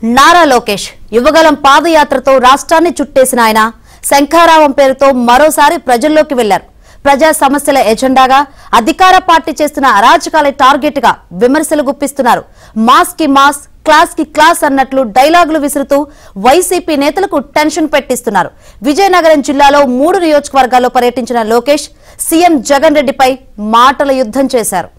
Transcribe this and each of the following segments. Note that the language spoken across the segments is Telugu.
నారా లోకేష్ యువగలం పాదయాత్రతో రాష్ట్రాన్ని చుట్టేసిన ఆయన శంఖారావం పేరుతో మరోసారి ప్రజల్లోకి వెళ్లారు. ప్రజా సమస్యల ఎజెండాగా అధికార పార్టీ చేస్తున్న అరాచకాలే టార్గెట్ గా విమర్శలు గుప్పిస్తున్నారు. మాస్ కి మాస్, క్లాస్ కి క్లాస్ అన్నట్లు డైలాగులు విసురుతూ వైసీపీ నేతలకు టెన్షన్ పెట్టిస్తున్నారు. విజయనగరం జిల్లాలో 3 నియోజకవర్గాల్లో పర్యటించిన లోకేష్ సీఎం జగన్ రెడ్డిపై మాటల యుద్ధం చేశారు.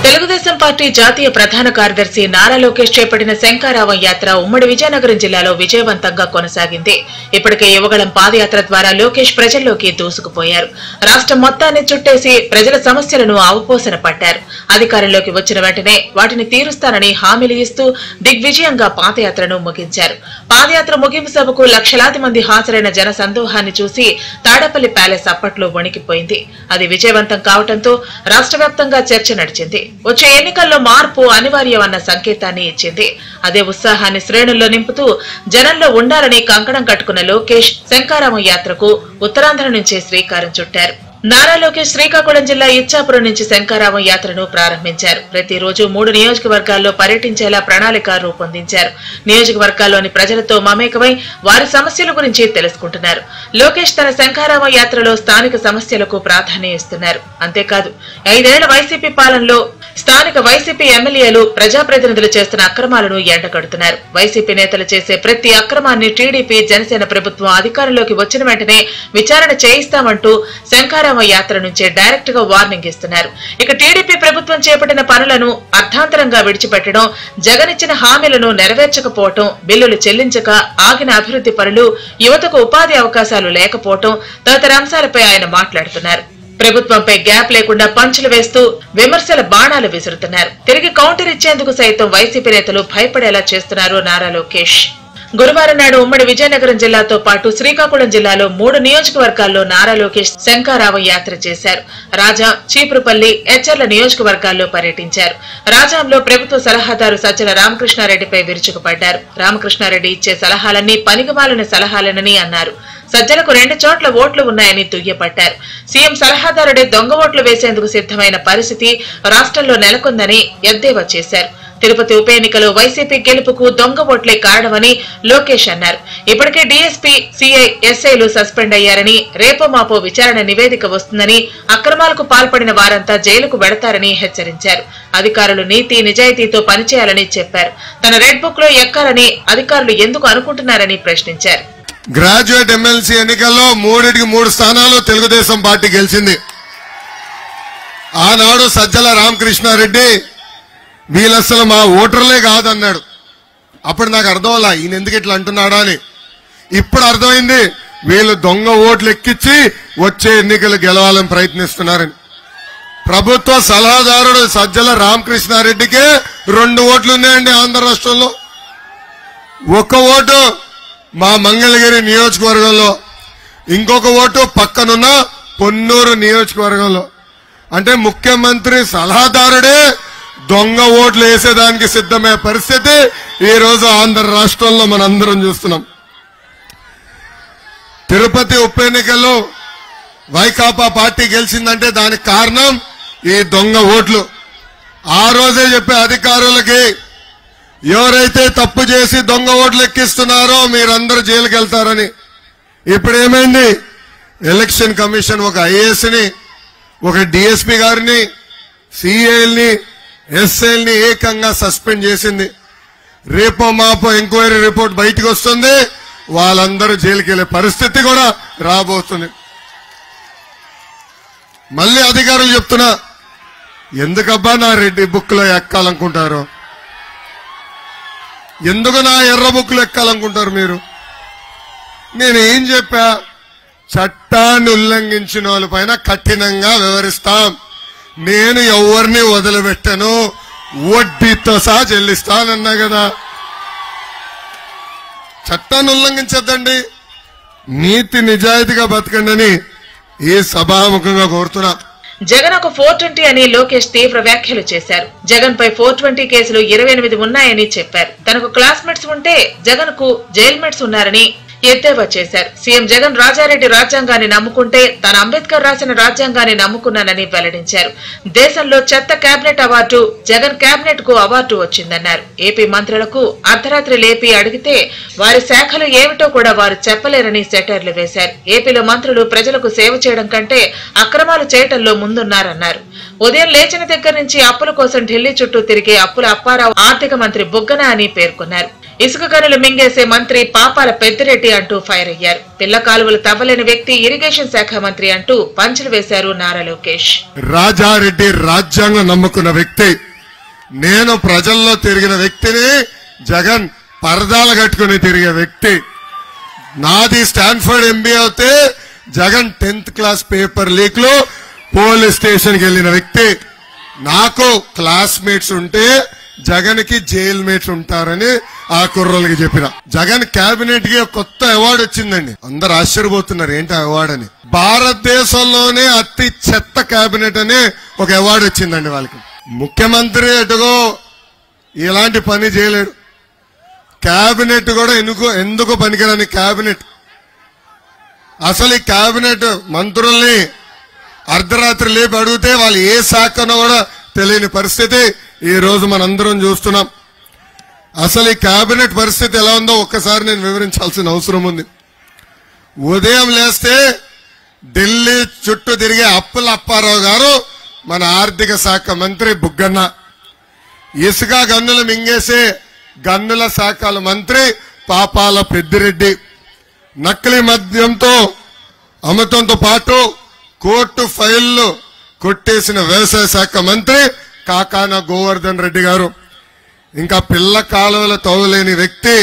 తెలుగుదేశం పార్టీ జాతీయ ప్రధాన కార్యదర్శి నారా లోకేష్ చేపట్టిన శంఖారావం యాత్ర ఉమ్మడి విజయనగరం జిల్లాలో విజయవంతంగా కొనసాగింది. ఇప్పటికే యువగళం పాదయాత్ర ద్వారా లోకేష్ ప్రజల్లోకి దూసుకుపోయారు. రాష్ట్రం మొత్తాన్ని చుట్టేసి ప్రజల సమస్యలను అవపోసన పట్టారు. అధికారంలోకి వచ్చిన వెంటనే వాటిని తీరుస్తానని హామీలు ఇస్తూ దిగ్విజయంగా పాదయాత్రను ముగించారు. పాదయాత్ర ముగింపు సభకు లక్షలాది మంది హాజరైన జన సందోహాన్ని చూసి తాడేపల్లి ప్యాలెస్ అప్పట్లో వణికిపోయింది. అది విజయవంతం కావడంతో రాష్ట్ర వ్యాప్తంగా చర్చ నడిచింది. వచ్చే ఎన్నికల్లో మార్పు అనివార్యమన్న సంకేతాన్ని ఇచ్చింది. అదే ఉత్సాహాన్ని శ్రేణుల్లో నింపుతూ జనంలో ఉండాలని కంకణం కట్టుకున్న లోకేష్ శంఖారావం యాత్రకు ఉత్తరాంధ్ర నుంచే శ్రీకారం చుట్టారు. నారా లోకేష్ శ్రీకాకుళం జిల్లా ఇచ్చాపురం నుంచి శంఖారావం యాత్రను ప్రారంభించారు. ప్రతిరోజు 3 నియోజకవర్గాల్లో పర్యటించేలా ప్రణాళిక రూపొందించారు. నియోజకవర్గాల్లోని ప్రజలతో మమేకమై వారి సమస్యల గురించి తెలుసుకుంటున్నారు. లోకేష్ తన శంఖారావం యాత్రలో స్థానిక సమస్యలకు ప్రాధాన్యం ఇస్తున్నారు. అంతేకాదు 5 ఏళ్ల వైసీపీ పాలనలో స్థానిక వైసీపీ ఎమ్మెల్యేలు ప్రజాప్రతినిధులు చేస్తున్న అక్రమాలను ఎండగడుతున్నారు. వైసీపీ నేతలు చేసే ప్రతి అక్రమాన్ని టీడీపీ జనసేన ప్రభుత్వం అధికారంలోకి వచ్చిన వెంటనే విచారణ చేయిస్తామంటూ శంఖారావం యాత్ర నుంచే డైరెక్ట్ గా వార్నింగ్ ఇస్తున్నారు. ఇక టీడీపీ ప్రభుత్వం చేపట్టిన పనులను అర్థాంతరంగా విడిచిపెట్టడం, జగన్ ఇచ్చిన హామీలను నెరవేర్చకపోవటం, బిల్లులు చెల్లించక ఆగిన అభివృద్ధి పనులు, యువతకు ఉపాధి అవకాశాలు లేకపోవటం తదితర అంశాలపై ఆయన మాట్లాడుతున్నారు. ప్రభుత్వంపై గ్యాప్ లేకుండా పంచులు వేస్తూ విమర్శల బాణాలు విసురుతున్నారు. తిరిగి కౌంటర్ ఇచ్చేందుకు సైతం వైసీపీ నేతలు భయపడేలా చేస్తున్నారు నారా లోకేష్. గురువారం నాడు ఉమ్మడి విజయనగరం జిల్లాతో పాటు శ్రీకాకుళం జిల్లాలో 3 నియోజకవర్గాల్లో నారా లోకేష్ శంఖారావం యాత్ర చేశారు. రాజా, చీపురుపల్లి, ఎచ్చర్ల నియోజకవర్గాల్లో పర్యటించారు. రాజాంలో ప్రభుత్వ సలహాదారు సజ్జల రామకృష్ణారెడ్డిపై విరుచుకుపడ్డారు. రామకృష్ణారెడ్డి ఇచ్చే సలహాలన్నీ పనికిమాలిన సలహాలేనని అన్నారు. సజ్జలకు 2 చోట్ల ఓట్లు ఉన్నాయని దుయ్యపట్టారు. సీఎం సలహాదారుడే దొంగ ఓట్లు వేసేందుకు సిద్ధమైన పరిస్థితి రాష్ట్రంలో నెలకొందని ఎద్దేవా చేశారు. తిరుపతి ఉప ఎన్నికలో వైసీపీ గెలుపుకు దొంగ ఓట్లే కారణమని లోకేష్ అన్నారు. ఇప్పటికే డీఎస్పీ, సీఐ, ఎస్ఐలు సస్పెండ్ అయ్యారని, రేపో మాపో విచారణ నివేదిక వస్తుందని, అక్రమాలకు పాల్పడిన వారంతా జైలుకు వెడతారని హెచ్చరించారు. అధికారులు నీతి నిజాయితీతో పనిచేయాలని చెప్పారు. తన రెడ్ బుక్ లో ఎక్కాలని అధికారులు ఎందుకు అనుకుంటున్నారని ప్రశ్నించారు. గ్రాడ్యుయేట్ ఎమ్మెల్సీ ఎన్నికల్లో 3 స్థానాలు తెలుగుదేశం పార్టీ గెలిచింది. ఆనాడు సజ్జల రామకృష్ణారెడ్డి వీళ్ళసలు మా ఓటర్లే కాదన్నాడు. అప్పుడు నాకు అర్థం అలా ఈయన ఎందుకు ఇట్లా అంటున్నాడా అని. ఇప్పుడు అర్థమైంది వీళ్ళు దొంగ ఓట్లు ఎక్కించి వచ్చే ఎన్నికలు గెలవాలని ప్రయత్నిస్తున్నారని. ప్రభుత్వ సలహాదారుడు సజ్జల రామకృష్ణారెడ్డికే 2 ఓట్లు ఉన్నాయండి ఆంధ్ర రాష్ట్రంలో. 1 ఓటు మా మంగళగిరి నియోజకవర్గంలో, ఇంకొక ఓటు పక్కనున్న పొన్నూరు నియోజకవర్గంలో. అంటే ముఖ్యమంత్రి సలహాదారుడే దొంగ ఓట్లు వేసేదానికి సిద్ధమయ్యే పరిస్థితి ఈ రోజు ఆంధ్ర రాష్ట్రంలో మనందరం చూస్తున్నాం. తిరుపతి ఉప ఎన్నికల్లో వైకాపా పార్టీ గెలిచిందంటే దానికి కారణం ఈ దొంగ ఓట్లు. ఆ రోజే చెప్పే అధికారులకి ఎవరైతే తప్పు చేసి దొంగ ఓట్లు ఎక్కిస్తున్నారో మీరందరూ జైలుకి వెళ్తారని. ఇప్పుడు ఏమైంది? ఎలక్షన్ కమిషన్ ఒక ఐఏఎస్ ని, ఒక డిఎస్పీ గారిని, సిఐల్ని, ఎస్ఐల్ని ఏకంగా సస్పెండ్ చేసింది. రేపో మాపో ఎంక్వైరీ రిపోర్ట్ బయటకు వస్తుంది, వాళ్ళందరూ జైలుకి వెళ్లే పరిస్థితి కూడా రాబోతుంది. మళ్ళీ అధికారులు చెప్తున్నా, ఎందుకబ్బా నా రెడ్డి బుక్ లో ఎక్కాలనుకుంటారు? ఎందుకు నా ఎర్ర బుక్లు ఎక్కాలనుకుంటారు మీరు? నేనేం చెప్పా? చట్టాన్ని ఉల్లంఘించిన వాళ్ళపైన కఠినంగా వ్యవహరిస్తాం. నేను ఎవరిని వదిలిపెట్టను, వడ్డీతో సహా చెల్లిస్తానన్నా కదా. చట్టాన్ని ఉల్లంఘించద్దండి, నీతి నిజాయితీగా బతకండి అని ఈ సభాముఖంగా కోరుతున్నా. జగన్ ఒక 420 అని లోకేష్ తీవ్ర వ్యాఖ్యలు చేశారు. జగన్ పై 420 కేసులు 28 ఉన్నాయని చెప్పారు. తనకు క్లాస్మేట్స్ ఉంటే జగన్ కు జైల్మేట్స్ ఉన్నారని, ఎద్దేవా చేశారు. సీఎం జగన్ రాజారెడ్డి రాజ్యాంగాన్ని నమ్ముకుంటే తాను అంబేద్కర్ రాసిన రాజ్యాంగాన్ని నమ్ముకున్నానని వెల్లడించారు. దేశంలో చెత్త కేబినెట్ అవార్డు జగన్ కేబినెట్ కు అవార్డు వచ్చిందన్నారు. ఏపీ మంత్రులకు అర్ధరాత్రి లేపి అడిగితే వారి శాఖలు ఏమిటో కూడా వారు చెప్పలేరని సెటైర్లు వేశారు. ఏపీలో మంత్రులు ప్రజలకు సేవ చేయడం కంటే అక్రమాలు చేయటంలో ముందున్నారన్నారు. ఉదయం లేచిన దగ్గర నుంచి అప్పుల కోసం ఢిల్లీ చుట్టూ తిరిగే అప్పుల అప్పారావు ఆర్థిక మంత్రి బుగ్గన అని పేర్కొన్నారు. ఇసుక గనులు మింగేసే మంత్రి పాపాల పెద్దిరెడ్డి అంటూ ఫైర్ అయ్యారు. పిల్ల కాలువలు తవ్వలేని వ్యక్తి ఇరిగేషన్ శాఖ మంత్రి అంటూ పంచులు వేశారు నారా లోకేష్. రాజారెడ్డి రాజ్యాంగం నమ్ముకున్న వ్యక్తి, నేను ప్రజల్లో తిరిగిన వ్యక్తిని, జగన్ పరదాలు కట్టుకుని తిరిగే వ్యక్తి. నాది స్టాన్ఫర్డ్ ఎంబీఏ అయితే Jagan 10th class paper leak లో పోలీస్ స్టేషన్ కి వెళ్లిన వ్యక్తి. నాకు క్లాస్మేట్స్ ఉంటే జగన్ కి జైల్ మేట్స్ ఉంటారని ఆ కుర్రోళ్ళకి చెప్పిన. జగన్ కేబినెట్ కి కొత్త అవార్డు వచ్చిందండి. అందరు ఆశ్చర్యపోతున్నారు ఏంటి అవార్డు అని. భారతదేశంలోనే అతి చెత్త కేబినెట్ అని ఒక అవార్డు వచ్చిందండి వాళ్ళకి. ముఖ్యమంత్రి ఎటుగో ఇలాంటి పని చేయలేడు. కేబినెట్ కూడా ఎందుకు పనికిరాని కేబినెట్. అసలు ఈ కేబినెట్ మంత్రుల్ని అర్ధరాత్రి లేపి అడిగితే వాళ్ళు ఏ శాఖనో కూడా తెలియని పరిస్థితి ఈ రోజు మనందరం చూస్తున్నాం. అసలు ఈ కేబినెట్ పరిస్థితి ఎలా ఉందో ఒక్కసారి నేను వివరించాల్సిన అవసరం ఉంది. ఉదయం లేస్తే ఢిల్లీ చుట్టూ తిరిగే అప్పుల అప్పారావు గారు మన ఆర్థిక శాఖ మంత్రి బుగ్గన్న, ఇసుక గన్నులు మింగేసే గన్నుల శాఖల మంత్రి పాపాల పెద్దిరెడ్డి, నకిలీ మద్యంతో అమ్మతంతో పాటు కోర్టు ఫైళ్లు కొట్టేసిన వ్యవసాయ శాఖ మంత్రి కాకాన గోవర్ధన్ రెడ్డి గారు, ఇంకా పిల్ల కాలువలు తవ్వలేని వ్యక్తి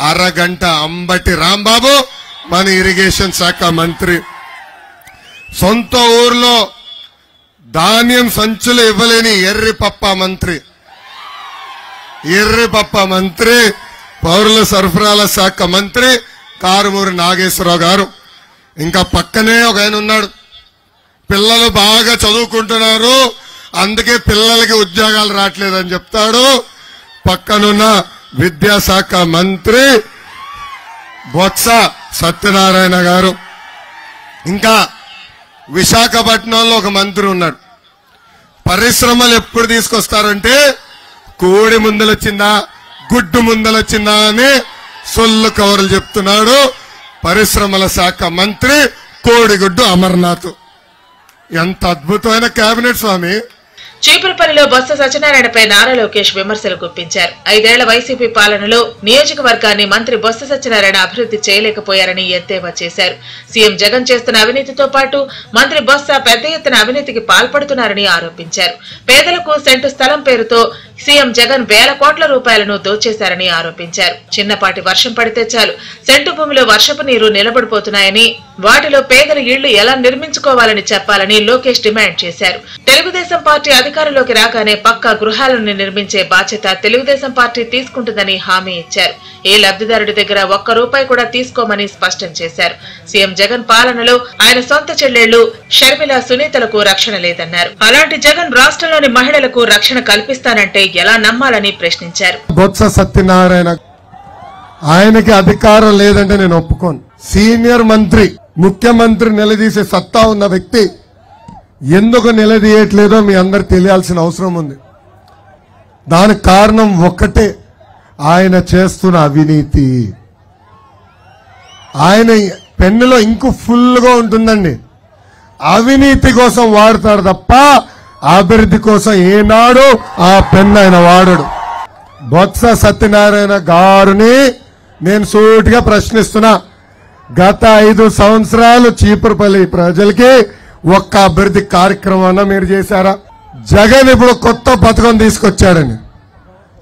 అరగంట అంబటి రాంబాబు మన ఇరిగేషన్ శాఖ మంత్రి, సొంత ఊర్లో ధాన్యం సంచులు ఇవ్వలేని ఎర్రిపప్ప మంత్రి, పౌరుల సరఫరాల శాఖ మంత్రి కారుమూరి నాగేశ్వరరావు గారు. ఇంకా పక్కనే ఒక ఆయన ఉన్నాడు, పిల్లలు బాగా చదువుకుంటున్నారు అందుకే పిల్లలకి ఉద్యోగాలు రావట్లేదని చెప్తాడు, పక్కనున్న విద్యాశాఖ మంత్రి బొత్స సత్యనారాయణ గారు. ఇంకా విశాఖపట్నంలో ఒక మంత్రి ఉన్నాడు, పరిశ్రమలు ఎప్పుడు తీసుకొస్తారంటే కోడి ముందలొచ్చిందా గుడ్డు ముందలొచ్చిందా అని సొల్లు కవర్లు చెప్తున్నాడు పరిశ్రమల శాఖ మంత్రి కోడిగుడ్డు అమర్నాథ్. ఎంత అద్భుతమైన కేబినెట్ స్వామి. చీపురుపల్లిలో బొత్స సత్యనారాయణపై నారా లోకేష్ విమర్శలు గుప్పించారు. 5 ఏళ్ల వైసీపీ పాలనలో నియోజకవర్గాన్ని మంత్రి బొత్స సత్యనారాయణ అభివృద్ధి చేయలేకపోయారని ఎద్దేవా చేశారు. సీఎం జగన్ చేస్తున్న అవినీతితో పాటు మంత్రి బొత్స పెద్ద ఎత్తున అవినీతికి పాల్పడుతున్నారని ఆరోపించారు. పేదలకు సెంటు స్థలం పేరుతో సీఎం జగన్ వేల కోట్ల రూపాయలను దోచేశారని ఆరోపించారు. చిన్నపాటి వర్షం పడితే చాలు సెంటు భూమిలో వర్షపు నీరు నిలబడిపోతున్నాయని, వాటిలో పేదల ఇళ్లు ఎలా నిర్మించుకోవాలని చెప్పాలని లోకేష్ డిమాండ్ చేశారు. తెలుగుదేశం పార్టీ అధికారంలోకి రాగానే పక్కా గృహాలను నిర్మించే బాధ్యత తెలుగుదేశం పార్టీ తీసుకుంటుందని హామీ ఇచ్చారు. ఏ లబ్ధిదారుడి దగ్గర ఒక్క రూపాయి కూడా తీసుకోమని స్పష్టం చేశారు. సీఎం జగన్ పాలనలో ఆయన సొంత చెల్లెళ్లు షర్మిల, సునీతలకు రక్షణ లేదన్నారు. అలాంటి జగన్ రాష్ట్రంలోని మహిళలకు రక్షణ కల్పిస్తానంటే ఎలా నమ్మాలని ప్రశ్నించారు. బొత్స సత్యనారాయణ ఆయనకి అధికారం లేదంటే నేను ఒప్పుకోను. సీనియర్ మంత్రి, ముఖ్యమంత్రి నిలదీసే సత్తా ఉన్న వ్యక్తి ఎందుకు నిలదీయట్లేదో మీ అందరు తెలియాల్సిన అవసరం ఉంది. దానికి కారణం ఒక్కటే, ఆయన చేస్తున్న అవినీతి. ఆయన పెన్నులో ఇంకు ఫుల్గా ఉంటుందండి. అవినీతి కోసం వాడతాడు తప్ప అభివృద్ధి కోసం ఏనాడు ఆ పెన్ను ఆయన వాడడు. బొత్స సత్యనారాయణ గారిని నేను సూటిగా ప్రశ్నిస్తున్నా, గత 5 సంవత్సరాలు చీపురుపల్లి ప్రజలకి ఒక్క అభివృద్ధి కార్యక్రమాన్ని మీరు చేశారా? జగన్ ఇప్పుడు కొత్త పథకం తీసుకొచ్చాడని,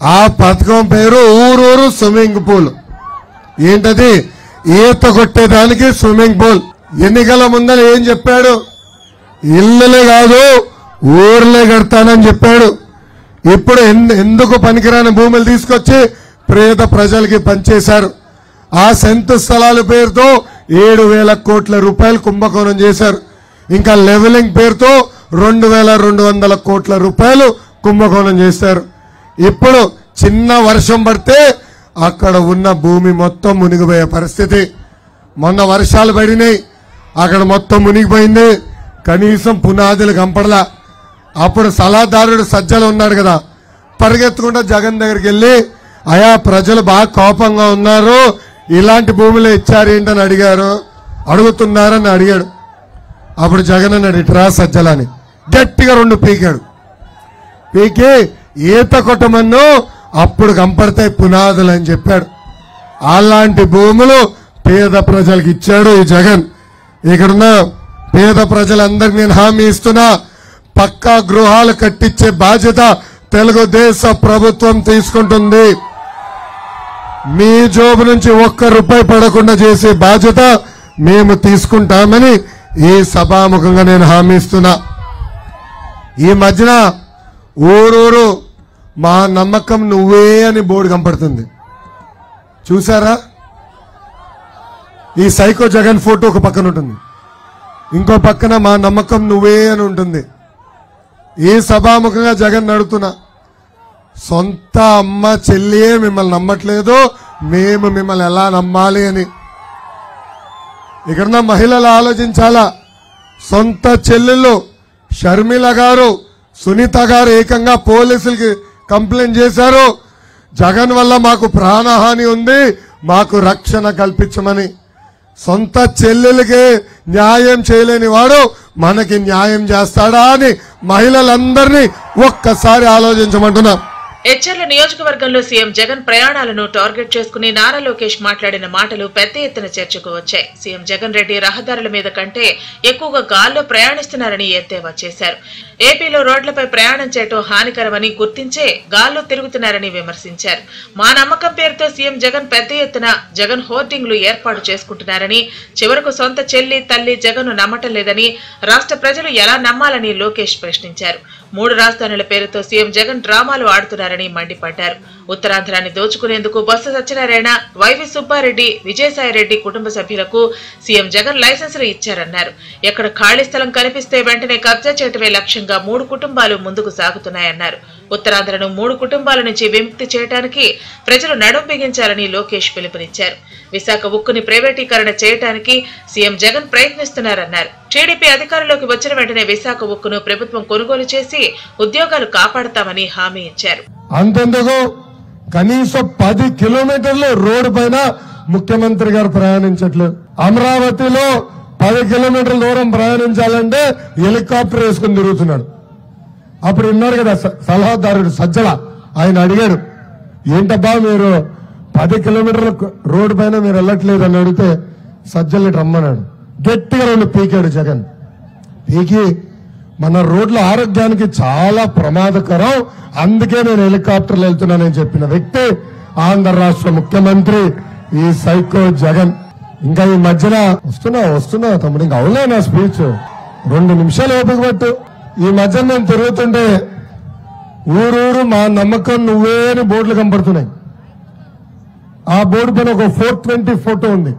ఆ పథకం పేరు ఊరూరు స్విమ్మింగ్ పూల్. ఏంటది? ఈత కొట్టేదానికి స్విమ్మింగ్ పూల్. ఎన్నికల ముందర ఏం చెప్పాడు? ఇళ్ళలే కాదు ఊర్లే కడతానని చెప్పాడు. ఇప్పుడు ఎందుకు పనికిరాని భూములు తీసుకొచ్చి పేద ప్రజలకి పనిచేశారు. ఆ సెంటు స్థలాల పేరుతో 7,000 కోట్ల రూపాయలు కుంభకోణం చేశారు. ఇంకా లెవెలింగ్ పేరుతో 2,200 కోట్ల రూపాయలు కుంభకోణం చేశారు. ఇప్పుడు చిన్న వర్షం పడితే అక్కడ ఉన్న భూమి మొత్తం మునిగిపోయే పరిస్థితి. మొన్న వర్షాలు పడినాయి, అక్కడ మొత్తం మునిగిపోయింది, కనీసం పునాదులు కంపడలా. అప్పుడు సలహాదారుడు సజ్జలు ఉన్నాడు కదా, పరిగెత్తుకుంటా జగన్ దగ్గరికి వెళ్ళి, అయా ప్రజలు బాగా కోపంగా ఉన్నారు, ఇలాంటి భూములు ఇచ్చారేంటని అడుగుతున్నారని అడిగాడు. అప్పుడు జగన్ అన్నాడు, ఇట్రా సజ్జలని గట్టిగా 2 పీకాడు. పీకి ఈత కొట్టమన్ను, అప్పుడు కంపడతాయి పునాదులు అని చెప్పాడు. అలాంటి భూములు పేద ప్రజలకు ఇచ్చాడు ఈ జగన్. ఇక్కడున్న పేద ప్రజలందరికీ నేను హామీ ఇస్తున్నా, పక్కా గృహాలు కట్టించే బాధ్యత తెలుగుదేశ ప్రభుత్వం తీసుకుంటుంది. మీ జోబు నుంచి ₹1 పడకుండా చేసే బాధ్యత మేము తీసుకుంటామని ఈ సభాముఖంగా నేను హామీ ఇస్తున్నా. ఈ మధ్యన ఊరూరు మా నమ్మకం నువ్వే అని బోర్డు కనపడుతుంది, చూసారా? ఈ సైకో జగన్ ఫోటో ఒక పక్కన ఉంటుంది, ఇంకో పక్కన మా నమ్మకం నువ్వే అని ఉంటుంది. ఈ సభాముఖంగా జగన్ అడుగుతున్నా, సొంత అమ్మ చెల్లియే మిమ్మల్ని నమ్మట్లేదు, మేము మిమ్మల్ని ఎలా నమ్మాలి అని. ఇక్కడున్న మహిళలు ఆలోచించాలా. సొంత చెల్లెళ్ళు షర్మిల గారు, సునీత గారు ఏకంగా పోలీసులకి కంప్లైంట్ చేశారు, జగన్ వల్ల మాకు ప్రాణహాని ఉంది, మాకు రక్షణ కల్పించమని. సొంత చెల్లెలకి న్యాయం చేయలేని వాడు మనకి న్యాయం చేస్తాడా అని మహిళలందరినీ ఒక్కసారి ఆలోచించమంటున్నా. ఎచ్చర్ల నియోజకవర్గంలో సీఎం జగన్ ప్రయాణాలను టార్గెట్ చేసుకుని నారా లోకేష్ మాట్లాడిన మాటలు పెద్ద ఎత్తున చర్చకు వచ్చాయి. సీఎం జగన్ రెడ్డి రహదారుల మీద కంటే ఎక్కువగా గాల్లో ప్రయాణిస్తున్నారని ఎద్దేవా చేశారు. ఏపీలో రోడ్లపై ప్రయాణం చేయటం హానికరమని గుర్తించే గాల్లో తిరుగుతున్నారని విమర్శించారు. మా నమ్మకం పేరుతో సీఎం జగన్ పెద్ద ఎత్తున జగన్ హోర్డింగ్లు ఏర్పాటు చేసుకుంటున్నారని, చివరకు సొంత చెల్లి తల్లి జగన్ నమ్మటం లేదని రాష్ట్ర ప్రజలు ఎలా నమ్మాలని లోకేష్ ప్రశ్నించారు. 3 రాజధానుల పేరుతో సీఎం జగన్ డ్రామాలు ఆడుతున్నారని మండిపడ్డారు. ఉత్తరాంధ్రాన్ని దోచుకునేందుకు బొత్స సత్యనారాయణ, వైవి సుబ్బారెడ్డి, విజయసాయిరెడ్డి కుటుంబ సభ్యులకు సీఎం జగన్ లైసెన్సులు ఇచ్చారన్నారు. ఎక్కడ ఖాళీ స్థలం కనిపిస్తే వెంటనే కబ్జా చేయటమే లక్ష్యంగా 3 కుటుంబాలు ముందుకు సాగుతున్నాయన్నారు. ఉత్తరాంధ్రను 3 కుటుంబాల నుంచి విముక్తి చేయడానికి ప్రజలు నడుం బిగించాలని లోకేష్ పిలుపునిచ్చారు. విశాఖ ఉక్కుని ప్రైవేటీకరణ చేయడానికి సీఎం జగన్ ప్రయత్నిస్తున్నారన్నారు. టీడీపీ అధికారంలోకి వచ్చిన వెంటనే విశాఖ ఉక్కును ప్రభుత్వం కొనుగోలు చేసి ఉద్యోగాలు కాపాడతామని హామీ ఇచ్చారు. అంతెందుకు కనీసం 10 కిలోమీటర్లు రోడ్డు పైన ముఖ్యమంత్రి గారు ప్రయాణించట్లేదు. అమరావతిలో 10 కిలోమీటర్ల దూరం ప్రయాణించాలంటే హెలికాప్టర్ వేసుకుని తిరుగుతున్నాడు. అప్పుడు ఉన్నారు కదా సలహాదారుడు సజ్జల, ఆయన అడిగాడు, ఏంటబ్బా మీరు 10 కిలోమీటర్ల రోడ్డు పైన మీరు వెళ్ళట్లేదు అని అడిగితే సజ్జల్ని రమ్మన్నాడు. గట్టిగా 2 పీకాడు జగన్. పీకి మన రోడ్ల ఆరోగ్యానికి చాలా ప్రమాదకరం, అందుకే నేను హెలికాప్టర్లు వెళ్తున్నానని చెప్పిన వ్యక్తి ఆంధ్ర రాష్ట్ర ముఖ్యమంత్రి ఈ సైకో జగన్. ఇంకా ఈ మధ్యన వస్తున్నా తమ్ముడు, ఇంకా అవునా నా స్పీచ్ 2 నిమిషాలు ఓపిక పట్టు. ఈ మధ్యన నేను తిరుగుతుంటే ఊరూరు మా నమ్మకం నువ్వే అని బోర్డులు కనపడుతున్నాయి. ఆ బోర్డు పైన ఒక 420 ఫోటో ఉంది.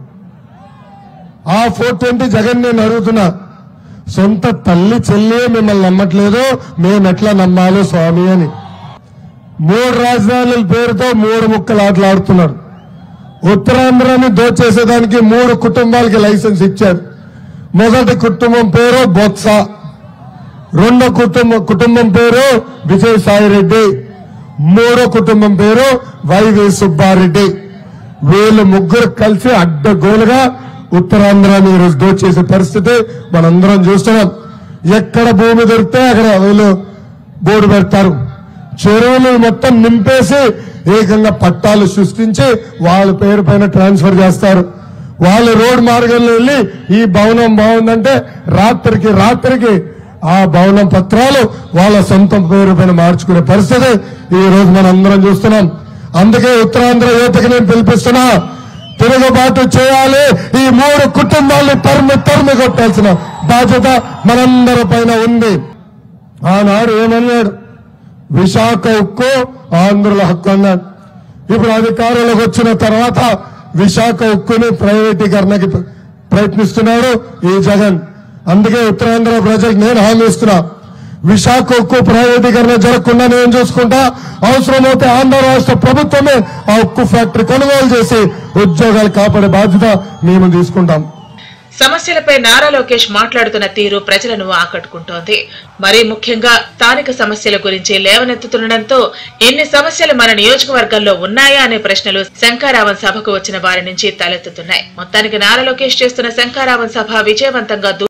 ఆ 420 జగన్ నేను అడుగుతున్నా, సొంత తల్లి చెల్లి మిమ్మల్ని నమ్మట్లేదు, మేము ఎట్లా నమ్మాలి స్వామి అని. 3 రాజధానుల పేరుతో 3 ముక్కలు ఆటలాడుతున్నాడు. ఉత్తరాంధ్రాన్ని దోచేసేదానికి 3 కుటుంబాలకి లైసెన్స్ ఇచ్చారు. మొదటి కుటుంబం పేరు బొత్స, రెండో కుటుంబం పేరు విజయసాయిరెడ్డి, మూడో కుటుంబం పేరు వైవి సుబ్బారెడ్డి. వీళ్ళు 3 కలిసి అడ్డగోలుగా ఉత్తరాంధ్రాన్ని ఈరోజు దోచేసే పరిస్థితి మనందరం చూస్తున్నాం. ఎక్కడ భూమి దొరికితే అక్కడ వీళ్ళు బోర్డు పెడతారు. చెరువులు మొత్తం నింపేసి ఏకంగా పట్టాలు సృష్టించి వాళ్ళ పేరు పైన ట్రాన్స్ఫర్ చేస్తారు. వాళ్ళు రోడ్ మార్గంలో వెళ్లి ఈ భవనం బాగుందంటే రాత్రికి ఆ భవనం పత్రాలు వాళ్ళ సొంత పేరు పైన మార్చుకునే పరిస్థితి ఈ రోజు మనం అందరం చూస్తున్నాం. అందుకే ఉత్తరాంధ్ర యువతకి నేను పిలిపిస్తున్నా, తిరుగుబాటు చేయాలి. ఈ 3 కుటుంబాలను తరిమి కొట్టాల్సిన బాధ్యత మనందరి పైన ఉంది. ఆనాడు ఏమన్నాడు, విశాఖ ఉక్కు ఆంధ్రుల హక్కు అన్నాడు. ఇప్పుడు అధికారంలోకి వచ్చిన తర్వాత విశాఖ ఉక్కుని ప్రైవేటీకరణకి ప్రయత్నిస్తున్నాడు ఈ జగన్. అందుకే ఉత్తరాంధ్ర ప్రజలకు నేను హామీ ఇస్తున్నా, విశాఖ ఉక్కు ప్రైవేటీకరణ జరగకుండా నేను చూసుకుంటా, అవసరమైతే ఆంధ్ర రాష్ట్ర ప్రభుత్వమే ఆ ఉక్కు ఫ్యాక్టరీ కొనుగోలు చేసి ఉద్యోగాలు కాపాడే బాధ్యత మేము తీసుకుంటాం. సమస్యలపై నారా లోకేష్ మాట్లాడుతున్న తీరు ప్రజలను ఆకట్టుకుంటోంది. మరీ ముఖ్యంగా స్థానిక సమస్యల గురించి లేవనెత్తుతుండటంతో ఎన్ని సమస్యలు మన నియోజకవర్గంలో ఉన్నాయా అనే ప్రశ్నలు శంఖారావం సభకు వచ్చిన వారి నుంచి తలెత్తుతున్నాయి. మొత్తానికి నారా లోకేష్ చేస్తున్న శంఖారావం సభ విజయవంతంగా